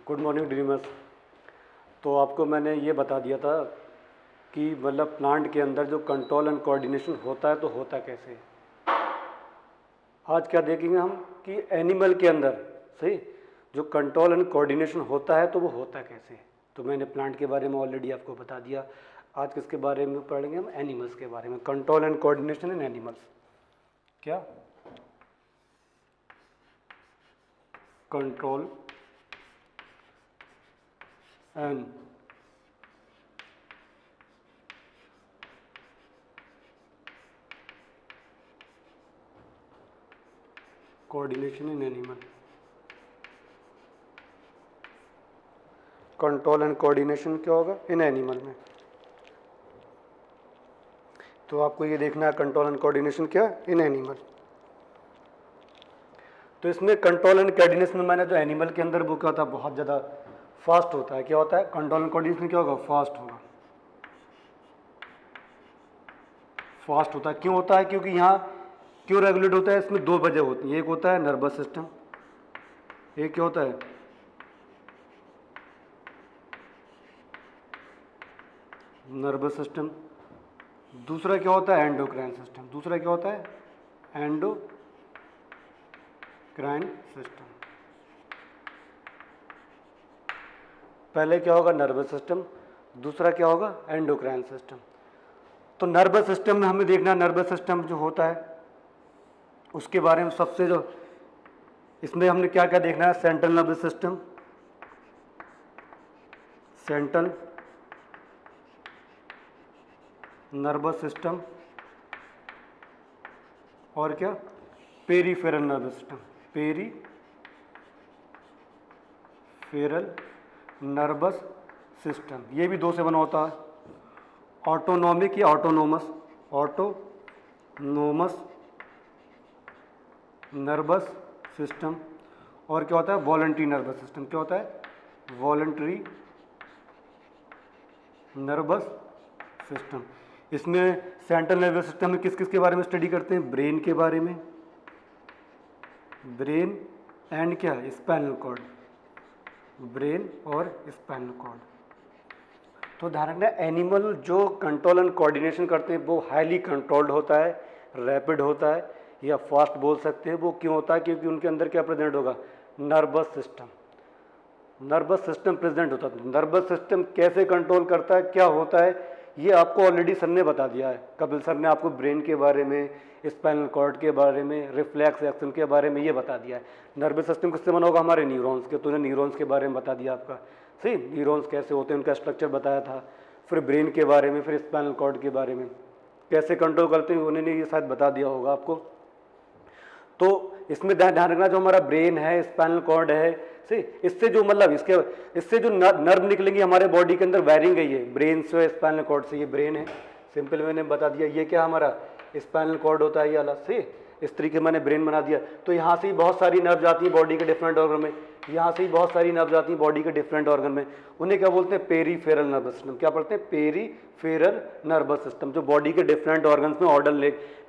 Good morning dreamers. तो आपको मैंने ये बता दिया था कि मतलब प्लांट के अंदर जो कंट्रोल एंड कोऑर्डिनेशन होता है तो होता कैसे। आज क्या देखेंगे हम कि एनिमल के अंदर सही जो कंट्रोल एंड कोऑर्डिनेशन होता है तो वो होता कैसे। तो मैंने प्लांट के बारे में ऑलरेडी आपको बता दिया। आज किसके बारे में पढ़ेंगे हम? एनिमल्स के बारे में। Control and coordination in animals. क्या? Control and coordination in animal. Control and coordination क्या होगा इन एनिमल में? तो आपको ये देखना है कंट्रोल एंड कोऑर्डिनेशन क्या इन एनिमल। तो इसमें कंट्रोल एंड कोऑर्डिनेशन में मैंने जो एनिमल के अंदर वो क्या होता है, बहुत ज़्यादा फास्ट होता है। क्या होता है? कंट्रोल एंड कोऑर्डिनेशन क्या होगा? फास्ट होगा। फास्ट होता है। क्यों होता है? क्योंकि यहाँ क्यों रेगुलेट होता है? इसमें दो वजह होती हैं। एक होता है नर्वस सिस्टम, एक क्या होता है? Nervous system. दूसरा क्या होता है? Endocrine system. दूसरा क्या होता है? Endocrine system. पहले क्या होगा? Nervous system. दूसरा क्या होगा? Endocrine system. तो नर्वस सिस्टम में हमें देखना, नर्वस सिस्टम जो होता है उसके बारे में सबसे जो इसमें हमने क्या क्या देखना है? Central nervous system, central nervous system और क्या? Peripheral nervous system. Peripheral nervous system. ये भी दो से बना होता है, ऑटोनॉमिक या ऑटोनोमस। ऑटोनोमस नर्वस सिस्टम और क्या होता है? Voluntary nervous system. क्या होता है? Voluntary nervous system. इसमें सेंट्रल नर्वस सिस्टम में किस किस के बारे में स्टडी करते हैं? ब्रेन के बारे में, ब्रेन एंड क्या? Spinal cord. ब्रेन और स्पाइनल कॉर्ड। तो ध्यान रखना, एनिमल जो कंट्रोल एंड कोऑर्डिनेशन करते हैं वो हाईली कंट्रोल्ड होता है, रैपिड होता है या फास्ट बोल सकते हैं। वो क्यों होता है? क्योंकि उनके अंदर क्या प्रेजेंट होगा? Nervous system. Nervous system present होता है। नर्वस सिस्टम कैसे कंट्रोल करता है, क्या होता है, ये आपको ऑलरेडी सर ने बता दिया है। कपिल सर ने आपको ब्रेन के बारे में, स्पाइनल कॉर्ड के बारे में, रिफ्लेक्स एक्शन के बारे में ये बता दिया है। नर्वस सिस्टम किससे बना होगा? हमारे न्यूरॉन्स के। तो उन्हें न्यूरॉन्स के बारे में बता दिया आपका। सही, न्यूरॉन्स कैसे होते हैं, उनका स्ट्रक्चर बताया था। फिर ब्रेन के बारे में, फिर स्पाइनल कॉर्ड के बारे में कैसे कंट्रोल करते हैं उन्होंने ये शायद बता दिया होगा आपको। तो इसमें ध्यान रखना, जो हमारा ब्रेन है, स्पाइनल कॉर्ड है, सही, इससे जो मतलब इससे जो नर्व निकलेंगे हमारे बॉडी के अंदर वायरिंग है, ये ब्रेन से, स्पाइनल कॉर्ड से। ये ब्रेन है, सिंपल मैंने बता दिया। ये क्या हमारा स्पाइनल कॉर्ड होता है, ये अलग से इस तरीके मैंने ब्रेन बना दिया। तो यहाँ से ही बहुत सारी नर्व जाती हैं बॉडी के डिफरेंट ऑर्गन में। यहाँ से ही बहुत सारी नर्व जाती हैं बॉडी के डिफरेंट ऑर्गन में। उन्हें क्या बोलते हैं? Peripheral nervous system. क्या पढ़ते हैं? Peripheral nervous system. जो बॉडी के डिफरेंट ऑर्गन्स में ऑर्डर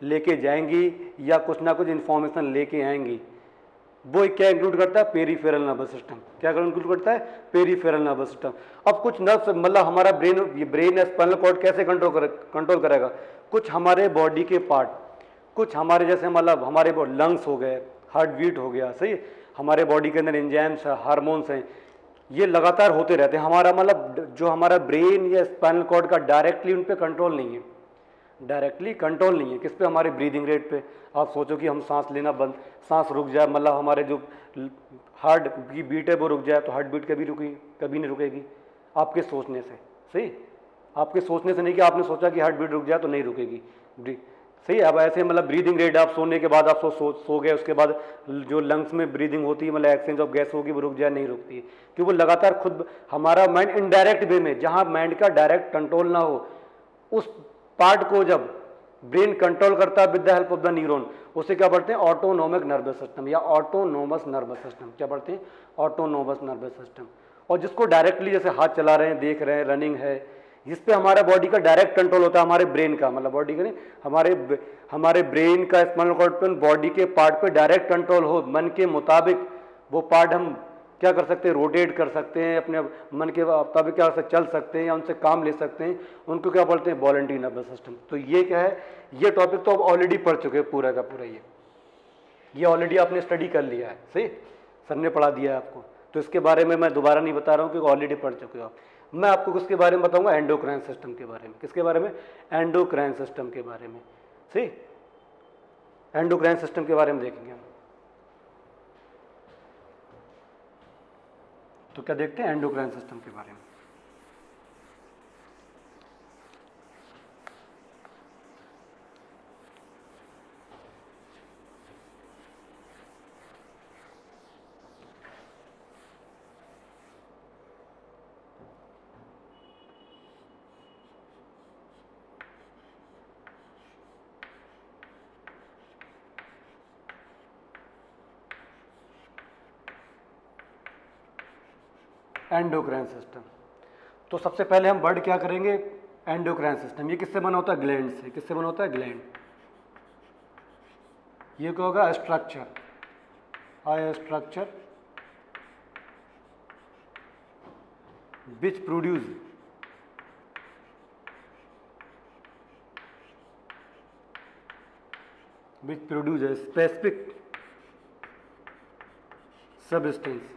लेके जाएंगी या कुछ ना कुछ इन्फॉर्मेशन लेके आएंगी, वो क्या इंक्लूड करता है? Peripheral nervous system. क्या इंक्लूड करता है? Peripheral nervous system. अब कुछ नर्व्स मतलब हमारा ब्रेन या स्पाइनल कॉर्ड कैसे कंट्रोल करेगा? कुछ हमारे बॉडी के पार्ट, कुछ हमारे जैसे मतलब हमारे लंग्स हो गए, हार्ट बीट हो गया, सही, हमारे बॉडी के अंदर एंजाइम्स है, हार्मोन्स हैं, ये लगातार होते रहते हैं। हमारा मतलब जो हमारा ब्रेन या स्पाइनल कॉर्ड का डायरेक्टली उन पर कंट्रोल नहीं है। डायरेक्टली कंट्रोल नहीं है किस पे? हमारे ब्रीदिंग रेट पे। आप सोचो कि हम सांस लेना बंद, सांस रुक जाए, मतलब हमारे जो हार्ट की बीट है वो रुक जाए, तो हार्ट बीट कभी रुकेगी? कभी नहीं रुकेगी। आपके सोचने से, सही, आपके सोचने से नहीं कि आपने सोचा कि हार्ट बीट रुक जाए तो नहीं रुकेगी, सही। अब ऐसे मतलब ब्रीदिंग रेट, आप सोने के बाद आप सो गए, उसके बाद जो लंग्स में ब्रीदिंग होती है, मतलब एक्सचेंज ऑफ गैस होगी, वो रुक जाए, नहीं रुकती है। क्योंकि वो लगातार खुद हमारा माइंड इनडायरेक्ट वे में, जहाँ माइंड का डायरेक्ट कंट्रोल ना हो, उस पार्ट को जब ब्रेन कंट्रोल करता है with the help of the neuron, उसे क्या पढ़ते हैं? ऑटोनोमिक नर्वस सिस्टम या ऑटोनोमस नर्वस सिस्टम। क्या पढ़ते हैं? Autonomous nervous system. और जिसको डायरेक्टली जैसे हाथ चला रहे हैं, देख रहे हैं, रनिंग है, जिस पे हमारा बॉडी का डायरेक्ट कंट्रोल होता है, हमारे ब्रेन का, मतलब बॉडी का नहीं, हमारे ब्रेन का, स्पाइनल कॉर्ड पे, बॉडी के पार्ट पे डायरेक्ट कंट्रोल हो, मन के मुताबिक वो पार्ट हम क्या कर सकते हैं, रोटेट कर सकते हैं, अपने मन के मुताबिक क्या कर सकते, चल सकते हैं या उनसे काम ले सकते हैं, उनको क्या बोलते हैं, वॉलंटरी नर्वस सिस्टम। तो ये क्या है, ये टॉपिक तो आप ऑलरेडी पढ़ चुके हैं पूरा का पूरा, ये ऑलरेडी आपने स्टडी कर लिया है, सही, सर ने पढ़ा दिया है आपको, तो इसके बारे में मैं दोबारा नहीं बता रहा हूँ क्योंकि ऑलरेडी पढ़ चुके हो आप। मैं आपको किसके बारे में बताऊंगा, एंडोक्राइन सिस्टम के बारे में। किसके बारे में, एंडोक्राइन सिस्टम के बारे में, सही, एंडोक्राइन सिस्टम के बारे में देखेंगे हम। तो क्या देखते हैं, एंडोक्राइन सिस्टम के बारे में। एंडोक्राइन सिस्टम, तो सबसे पहले हम वर्ड क्या करेंगे, एंडोक्राइन सिस्टम। ये किससे बना होता है, ग्लैंड से। किससे बना होता है, ग्लैंड। ये क्या होगा, structure, structure which produce a specific substance,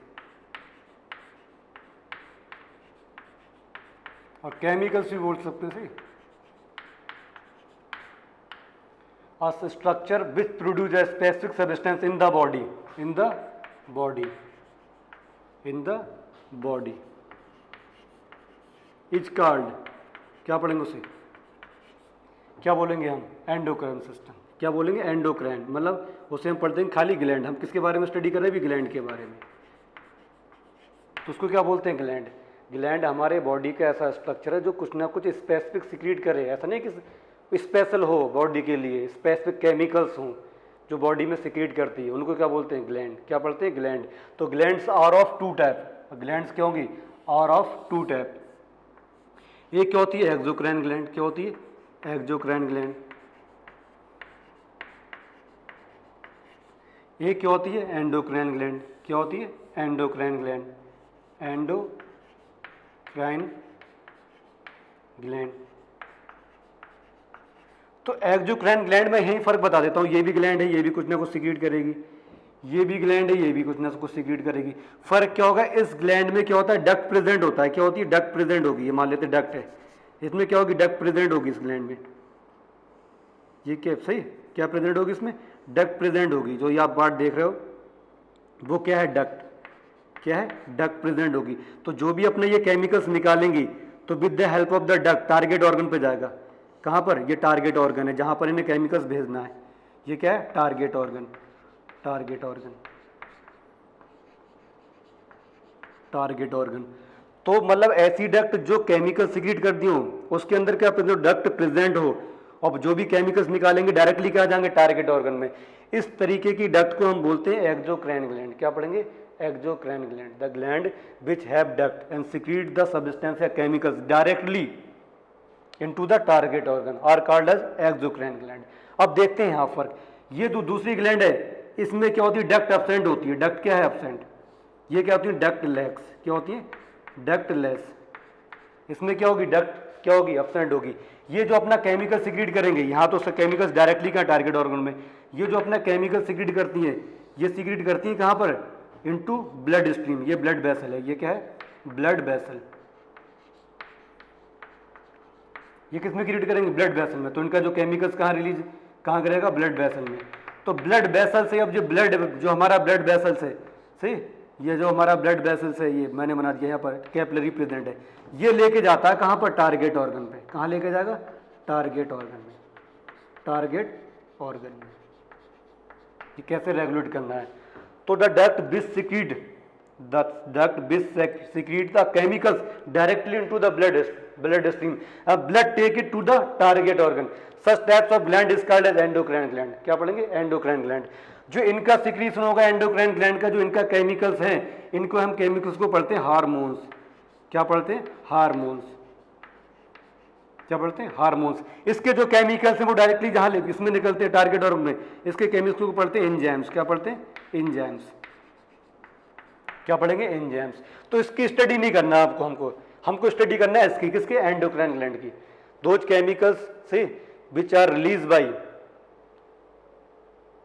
और केमिकल्स भी बोल सकते हैं, a structure which produce a specific substance in the body, in the body is called, क्या पढ़ेंगे उसे, क्या बोलेंगे हम, एंडोक्राइन सिस्टम। क्या बोलेंगे, एंडोक्राइन, मतलब उसे हम पढ़ते हैं खाली ग्लैंड। हम किसके बारे में स्टडी कर रहे हैं, भी ग्लैंड के बारे में। तो उसको क्या बोलते हैं, ग्लैंड। ग्लैंड हमारे बॉडी का ऐसा स्ट्रक्चर है जो कुछ ना कुछ स्पेसिफिक सिक्रीट करे। ऐसा नहीं कि स्पेशल हो बॉडी के लिए, स्पेसिफिक केमिकल्स हों जो बॉडी में सिक्रीट करती है, उनको क्या बोलते हैं, ग्लैंड। क्या पढ़ते हैं, ग्लैंड। तो glands are of two type. Glands क्या होंगी, आर ऑफ टू टाइप। एक क्या होती है, एक्सोक्राइन ग्लैंड। क्या होती है, एक्सोक्राइन ग्लैंड। एक क्या होती है, एंडोक्राइन ग्लैंड। क्या होती है, एंडोक्राइन ग्लैंड। Endocrine gland. तो एक्सोक्राइन ग्लैंड में यही फर्क बता देता हूँ, ये भी ग्लैंड है, ये भी कुछ ना कुछ सिक्रीट करेगी, ये भी ग्लैंड है, ये भी कुछ ना कुछ सिक्रीट करेगी। फर्क क्या होगा, इस ग्लैंड में क्या होता है, डक्ट प्रेजेंट होता है। क्या होती है, डक्ट प्रेजेंट होगी। ये मान लेते डक्ट है, इसमें क्या होगी, डक्ट प्रेजेंट होगी इस ग्लैंड में। ये क्या सही, क्या प्रेजेंट होगी इसमें, डक्ट प्रेजेंट होगी। जो ये आप बात देख रहे हो वो क्या है, डक्ट। क्या है, डक्ट प्रेजेंट होगी। तो जो भी अपने ये केमिकल्स निकालेंगी तो with the help of the duct target organ पे जाएगा। कहाँ पर, ये टारगेट ऑर्गन है जहां पर इन्हें केमिकल्स भेजना है। ये क्या है, target organ. Target organ, target organ. तो मतलब ऐसी डक्ट जो केमिकल सिक्रीट करती हो, उसके अंदर क्या डक्ट प्रेजेंट हो, और जो भी केमिकल्स निकालेंगे डायरेक्टली क्या जाएंगे, टारगेट ऑर्गन में। इस तरीके की डक्ट को हम बोलते हैं एक्सोक्राइन ग्लैंड। क्या पढ़ेंगे, exocrine gland. The gland which have duct and secrete the substance या chemicals directly into the target organ are called as exocrine gland. अब देखते हैं यहाँ फर्क। ये जो दूसरी ग्लैंड है इसमें क्या होती है, डक्ट एब्सेंट होती है। डक्ट क्या है, एब्सेंट। ये क्या होती है, डक्ट लेस। क्या होती है, डक्ट लेस। इसमें क्या होगी, डक्ट क्या होगी, एब्सेंट होगी। ये जो अपना केमिकल सिक्रीट करेंगे, यहाँ तो केमिकल्स डायरेक्टली क्या, टारगेट ऑर्गन में। ये जो अपना केमिकल सिक्रीट करती हैं, ये सिक्रीट करती हैं कहाँ पर, इनटू ब्लड स्ट्रीम। ये ब्लड वेसल है, ये क्या है, ब्लड वेसल। ये किस में क्रिएट करेंगे, ब्लड वेसल में। तो इनका जो केमिकल्स कहाँ रिलीज, कहाँ करेगा, ब्लड वेसल में। तो ब्लड वेसल से अब जो ब्लड, जो हमारा ब्लड वेसल्स है, सही, ये जो हमारा ब्लड वेसल्स है, ये मैंने बना दिया यहाँ पर, कैपिलरी प्रेजेंट है। ये लेके जाता है कहाँ पर, टारगेट ऑर्गन पे। कहाँ लेके जाएगा, टारगेट ऑर्गन में। टारगेट ऑर्गन में। ये कैसे रेगुलेट करना है, तो the duct which secrete the chemicals directly into the blood stream. Blood take it to the target organ. Such types of gland is called as endocrine gland. क्या पढ़ेंगे, endocrine gland. जो इनका सिक्रीशन होगा endocrine gland का, जो इनका chemicals हैं, इनको हम केमिकल्स को पढ़ते हैं हार्मोन्स। क्या पढ़ते हैं, हार्मोन्स। क्या पढ़ते हैं, हार्मोन्स। इसके जो केमिकल्स हैं वो डायरेक्टली जहां ले इसमें निकलते हैं, टारगेट ऑर्गन में। इसके केमिकल्स को पढ़ते हैं एंजाइम्स। क्या पढ़ते हैं, एंजाइम्स। क्या पढ़ेंगे? एंजाइम्स। तो इसकी स्टडी नहीं करना आपको, हमको स्टडी करना है इसकी, किसके? एंडोक्राइन ग्लैंड की। दोज केमिकल्स से which are release by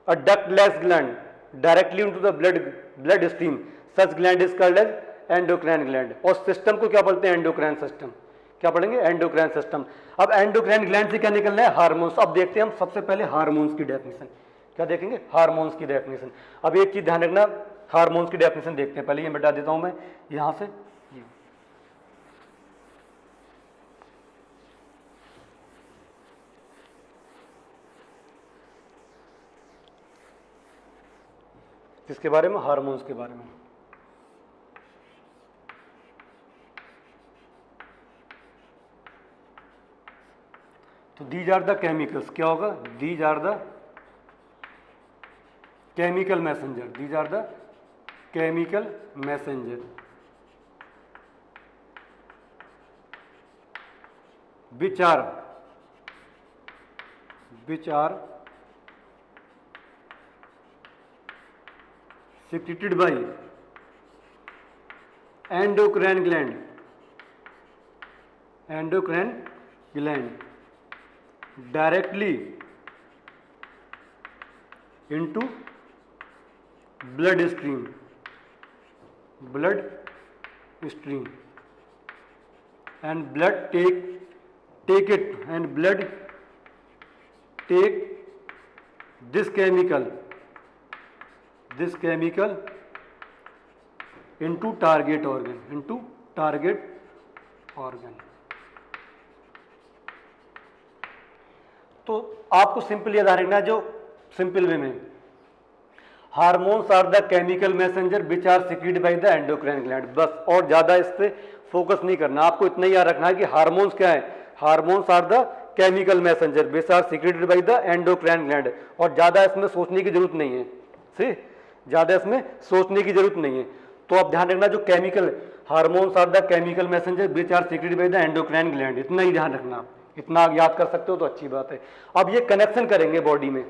a ductless gland directly into the blood stream, such gland is called as endocrine gland। और सिस्टम को क्या बोलते हैं? Endocrine system. क्या पढ़ेंगे? Endocrine system. अब एंडोक्राइन ग्लैंड से क्या निकलना है? हार्मोन्स। अब देखते हैं हम सबसे पहले हार्मोन्स की डेफिनेशन। क्या देखेंगे? हार्मोन्स की डेफिनेशन। अब एक चीज ध्यान रखना, हार्मोन्स की डेफिनेशन देखते हैं। पहले ये मिटा देता हूं मैं यहां से। किसके बारे में? हार्मोन्स के बारे में। तो दीज आर द केमिकल्स। क्या होगा? These are the chemical messenger. These are the chemical messenger which are secreted by endocrine gland directly into blood stream and blood take this chemical into target organ। तो आपको simple याद रखना, जो simple way में, hormones are the chemical messenger which are secreted by the endocrine gland. बस, और ज्यादा इस पे फोकस नहीं करना, आपको इतना ही याद रखना है कि हार्मोन्स क्या है? Hormones are the chemical messenger which are secreted by the endocrine gland. और ज्यादा इसमें सोचने की जरूरत नहीं है, सी, ज्यादा इसमें सोचने की जरूरत नहीं है। तो आप ध्यान रखना, जो chemical, hormones are the chemical messenger which are secreted by the endocrine gland, इतना ही ध्यान रखना। इतना याद कर सकते हो तो अच्छी बात है। अब ये कनेक्शन करेंगे बॉडी में,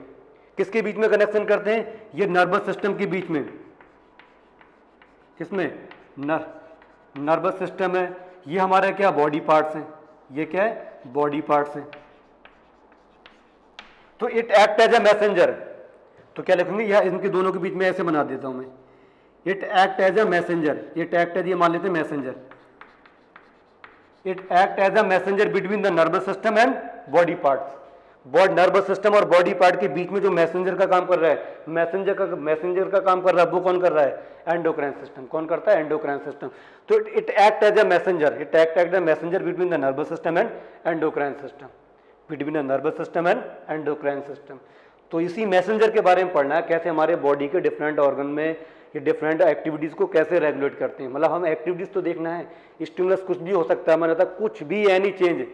किसके बीच में कनेक्शन करते हैं? ये नर्वस सिस्टम के बीच में। किसमें? नर्वस सिस्टम है। ये हमारा क्या? बॉडी पार्ट्स हैं। ये क्या है? बॉडी पार्ट्स हैं। तो it act as a messenger. तो क्या लिखेंगे? यह इनके दोनों के बीच में ऐसे बना देता हूं मैं, it act as a messenger. It act as, ये मान लेते हैं messenger. It act as a messenger between the nervous system and body parts. Nervous system और बॉडी पार्ट के बीच में जो मैसेंजर का काम कर रहा है, मैसेंजर का काम कर रहा है, वो कौन कर रहा है? Endocrine system. कौन करता है? Endocrine system. तो it act as a messenger, between the nervous system and endocrine system, endocrine system. तो इसी मैसेंजर के बारे में पढ़ना है, कैसे हमारे बॉडी के डिफरेंट ऑर्गन में ये डिफरेंट एक्टिविटीज को कैसे रेगुलेट करते हैं। मतलब हम एक्टिविटीज तो देखना है, स्टिमुलस कुछ भी हो सकता है, मैंने कहा कुछ भी, एनी चेंज,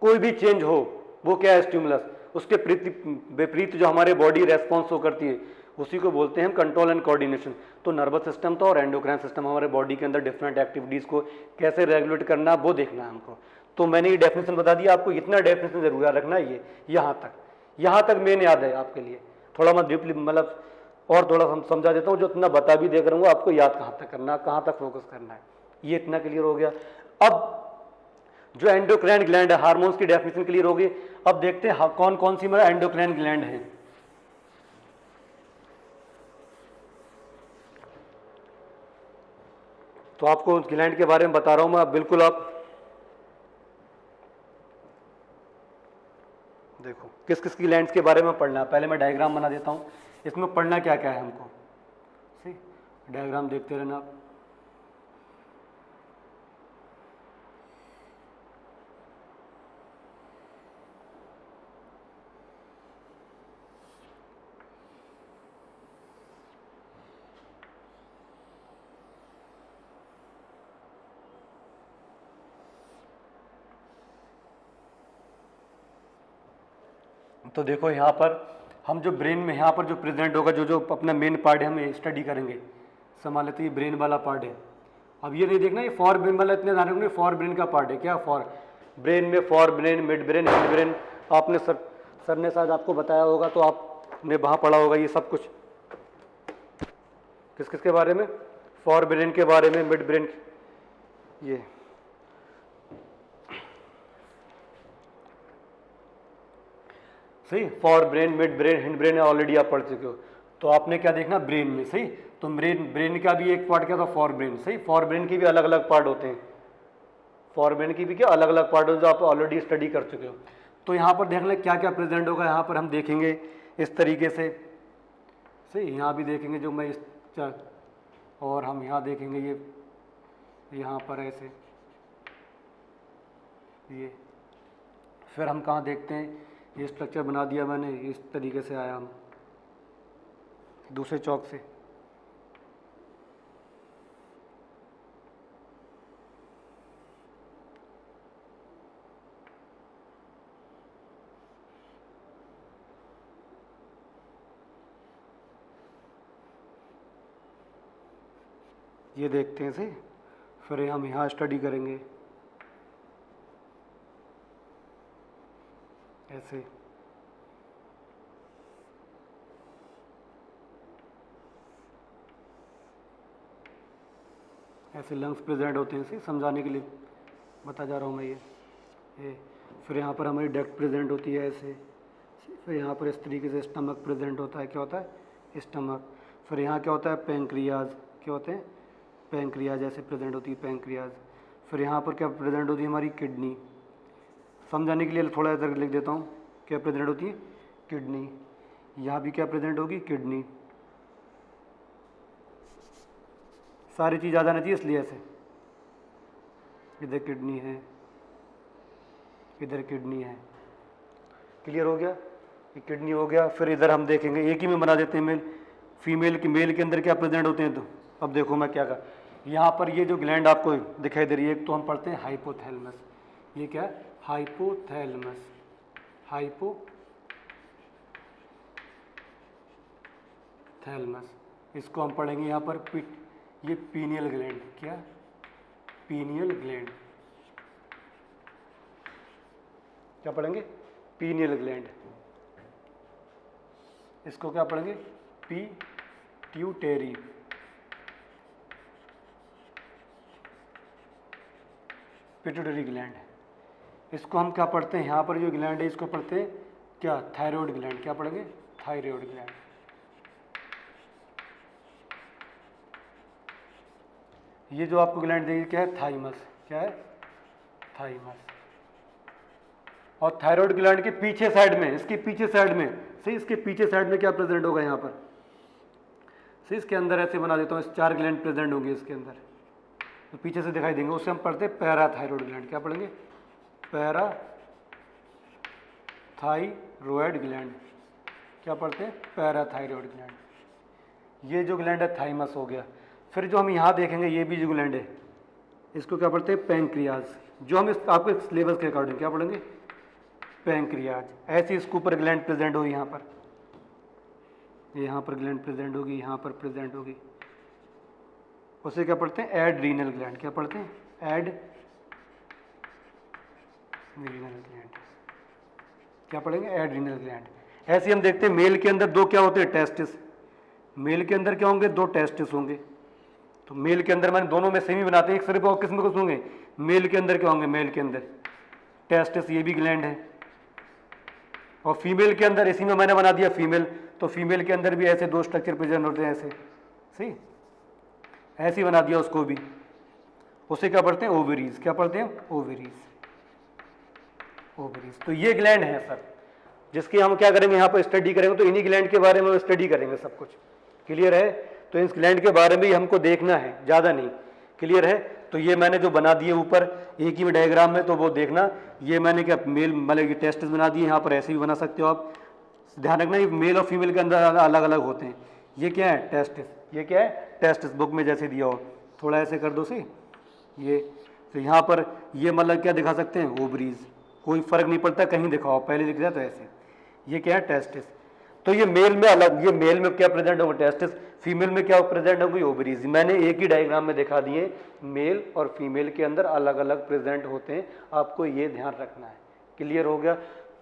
कोई भी चेंज हो, वो क्या है? स्टिमुलस। उसके विपरीत जो हमारे बॉडी रेस्पॉन्स हो करती है, उसी को बोलते हैं हम कंट्रोल एंड कोऑर्डिनेशन। तो नर्वस सिस्टम तो और एंडोक्राइन सिस्टम, हमारे बॉडी के अंदर डिफरेंट एक्टिविटीज को कैसे रेगुलेट करना, वो देखना है हमको। तो मैंने ये डेफिनेशन बता दिया आपको, इतना डेफिनेशन जरूर याद रखना है। ये यहाँ तक मेन याद है आपके लिए। थोड़ा मैं डीपली मतलब और थोड़ा समझा देता हूँ, जो इतना बता भी देख रहा हूँ आपको याद कहाँ तक करना, कहाँ तक फोकस करना है, ये इतना क्लियर हो गया। अब जो एंडोक्राइन ग्लैंड है, हार्मोन्स की डेफिनेशन क्लियर होगी। अब देखते हैं कौन कौन सी मेरा एंडोक्राइन ग्लैंड है। तो आपको ग्लैंड के बारे में बता रहा हूं मैं, अब बिल्कुल आप देखो किस किस की ग्लैंड्स के बारे में पढ़ना है। पहले मैं डायग्राम बना देता हूं, इसमें पढ़ना क्या क्या है हमको। डायग्राम देखते रहना आप। तो देखो यहाँ पर हम जो ब्रेन में यहाँ पर जो प्रेजेंट होगा, जो जो अपना मेन पार्ट है हम स्टडी करेंगे, समझ लेते ये ब्रेन वाला पार्ट है। अब ये नहीं देखना ये फॉर ब्रेन वाला, इतने ध्यान रखना फॉर ब्रेन का पार्ट है। क्या फॉर ब्रेन में? For brain, mid brain, head brain. आपने सर ने शायद आपको बताया होगा, तो आपने वहाँ पढ़ा होगा ये सब कुछ। किस किस के बारे में? फॉर ब्रेन के बारे में, मिड ब्रेन, ये सही, for brain, mid brain, hind brain already आप पढ़ चुके हो। तो आपने क्या देखना ब्रेन में, सही। तो ब्रेन का भी एक पार्ट क्या था, फॉर ब्रेन, सही। फॉर ब्रेन के भी अलग अलग पार्ट होते हैं, फॉर ब्रेन की भी क्या अलग अलग पार्ट होते हैं जो आप ऑलरेडी स्टडी कर चुके हो। तो यहाँ पर देख लें क्या क्या प्रेजेंट होगा, यहाँ पर हम देखेंगे इस तरीके से, सही। यहाँ भी देखेंगे जो मैं और हम यहाँ देखेंगे ये यहाँ पर ऐसे ये। फिर हम कहाँ देखते हैं, ये स्ट्रक्चर बना दिया मैंने, इस तरीके से आया हम दूसरे चौक से। ये देखते हैं सही। फिर हम यहाँ स्टडी करेंगे ऐसे, ऐसे लंग्स प्रेजेंट होते हैं, सही। समझाने के लिए बता जा रहा हूँ मैं ये। फिर यहाँ पर हमारी डक्ट प्रेजेंट होती है ऐसे। फिर यहाँ पर इस तरीके से स्टमक प्रेजेंट होता है, क्या होता है, स्टमक। फिर यहाँ क्या होता है, पैंक्रियाज, क्या होते हैं, पैंक्रियाज ऐसे प्रेजेंट होती है, पैंक्रियाज। फिर यहाँ पर क्या प्रेजेंट होती है, हमारी किडनी। समझाने के लिए थोड़ा इधर लिख देता हूँ, क्या प्रेजेंट होती है, किडनी। यहाँ भी क्या प्रेजेंट होगी, किडनी। सारी चीज़ आ जाना चाहिए इसलिए ऐसे, इधर किडनी है, इधर किडनी है। क्लियर हो गया, ये किडनी हो गया। फिर इधर हम देखेंगे, एक ही में बना देते हैं मेल फीमेल की। मेल के अंदर क्या प्रेजेंट होते हैं, तो अब देखो मैं क्या कर, यहाँ पर ये जो ग्लैंड आपको दिखाई दे रही है, एक तो हम पढ़ते हैं हाइपोथैलेमस। ये क्या है, हाइपोथैलेमस, हाइपोथैलेमस। इसको हम पढ़ेंगे यहाँ पर ये पीनियल ग्लैंड, क्या, पीनियल ग्लैंड, क्या पढ़ेंगे, पीनियल ग्लैंड। इसको क्या पढ़ेंगे, पिट्यूटरी, पिट्यूटरी ग्लैंड। इसको हम क्या पढ़ते हैं, यहाँ पर जो ग्लैंड है इसको पढ़ते हैं क्या, थायराइड ग्लैंड। क्या पढ़ेंगे, थायराइड ग्लैंड। ये जो आपको ग्लैंड देगी क्या है, थाइमस, क्या है, थाइमस। और थायराइड ग्लैंड के पीछे साइड में, इसके पीछे साइड में, सही, इसके पीछे साइड में क्या प्रेजेंट होगा, यहाँ पर, सही। इसके अंदर ऐसे बना देता हूँ, इस 4 ग्लैंड प्रेजेंट होंगे इसके अंदर, तो पीछे से दिखाई देंगे। उससे हम पढ़ते हैं पैराथायरॉयड ग्लैंड। क्या पढ़ेंगे, पैराथायरॉयड ग्लैंड। क्या पढ़ते हैं, पैराथायरॉयड ग्लैंड। ये जो ग्लैंड है थाइमस हो गया। फिर जो हम यहाँ देखेंगे, ये भी जो ग्लैंड है, इसको क्या पढ़ते हैं, पैंक्रियाज। जो हम आपके सिलेबस के अकॉर्डिंग क्या पढ़ेंगे, पैंक्रियाज। ऐसी इसके ऊपर ग्लैंड प्रेजेंट होगी, यहाँ पर ग्लैंड प्रेजेंट होगी, यहाँ पर प्रेजेंट होगी। उसे क्या पढ़ते हैं, एड्रीनल ग्लैंड। क्या पढ़ते हैं, एड्रीनल ग्लैंड। क्या पढ़ेंगे, एड्रीनल ग्लैंड। ऐसे हम देखते हैं मेल के अंदर 2 क्या होते हैं, टेस्टिस। मेल के अंदर क्या होंगे, 2 टेस्टिस होंगे। तो मेल के अंदर मैंने दोनों में सेम ही बनाते हैं, एक सिर्फ और किस्म को होंगे। मेल के अंदर क्या होंगे, मेल के अंदर टेस्टिस, ये भी ग्लैंड है। और फीमेल के अंदर, इसी में मैंने बना दिया फीमेल, तो फीमेल के अंदर भी ऐसे 2 स्ट्रक्चर प्रेजेंट होते हैं, ऐसे, सही, ऐसे ही बना दिया उसको भी। उसे क्या पढ़ते हैं, ओवरीज। क्या पढ़ते हैं, ओवरीज, ओवरीज। तो ये ग्लैंड है सर, जिसकी हम क्या करेंगे, यहाँ पर स्टडी करेंगे। तो इन्हीं ग्लैंड के बारे में स्टडी करेंगे सब कुछ। क्लियर है, तो इस ग्लैंड के बारे में ही हमको देखना है, ज़्यादा नहीं। क्लियर है, तो ये मैंने जो बना दिए ऊपर एक ही में डायग्राम में, तो वो देखना। ये मैंने क्या मेल मतलब टेस्टिस बना दिए, यहाँ पर ऐसे भी बना सकते हो आप। ध्यान रखना, ये मेल और फीमेल के अंदर अलग अलग होते हैं। ये क्या है, टेस्टिस। ये क्या है, टेस्टिस, बुक में जैसे दिया हो। थोड़ा ऐसे कर दो सही, ये। तो यहाँ पर ये मतलब क्या दिखा सकते हैं, ओवरीज। कोई फर्क नहीं पड़ता, कहीं दिखाओ, पहले दिख जाए तो ऐसे। ये क्या है, टेस्टिस। तो ये मेल में अलग, ये मेल में क्या प्रेजेंट होगा, टेस्टिस। फीमेल में क्या प्रेजेंट होगी, ओवरीज। मैंने एक ही डायग्राम में दिखा दिए, मेल और फीमेल के अंदर अलग अलग प्रेजेंट होते हैं, आपको ये ध्यान रखना है। क्लियर हो गया।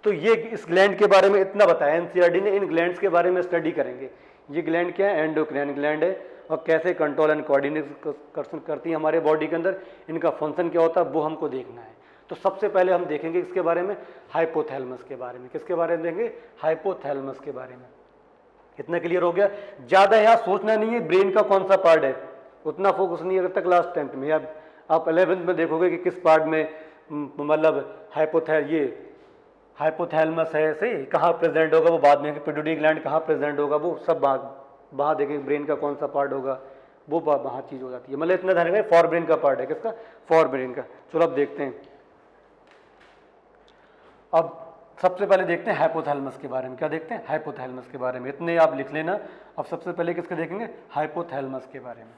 तो ये इस ग्लैंड के बारे में इतना बताया एनसीईआरटी ने। इन ग्लैंड्स के बारे में स्टडी करेंगे। ये ग्लैंड क्या है, एंडोक्राइन ग्लैंड है। और कैसे कंट्रोल एंड कोऑर्डिनेशन करती है हमारे बॉडी के अंदर, इनका फंक्शन क्या होता है वो हमको देखना है। तो सबसे पहले हम देखेंगे इसके बारे में, हाइपोथैलेमस के बारे में। किसके बारे में देखेंगे? हाइपोथैलेमस के बारे में। इतना क्लियर हो गया? ज़्यादा यहाँ सोचना नहीं है ब्रेन का कौन सा पार्ट है, उतना फोकस नहीं है। अगर तक क्लास 10th में या आप 11th में देखोगे कि किस पार्ट में मतलब हाइपोथैलेमस है, ऐसे कहाँ प्रेजेंट होगा वो बाद में, पिट्यूटरी ग्लैंड कहाँ प्रेजेंट होगा वो सब वहाँ देखेंगे, ब्रेन का कौन सा पार्ट होगा वो वहाँ चीज़ हो जाती है। मतलब इतना ध्यान रखें, फॉर ब्रेन का पार्ट है। किसका? फॉर ब्रेन का। चलो अब देखते हैं, अब सबसे पहले देखते हैं हाइपोथैलेमस के बारे में। क्या देखते हैं? हाइपोथैलेमस के बारे में। इतने आप लिख लेना। अब सबसे पहले किसके देखेंगे? हाइपोथैलेमस के बारे में।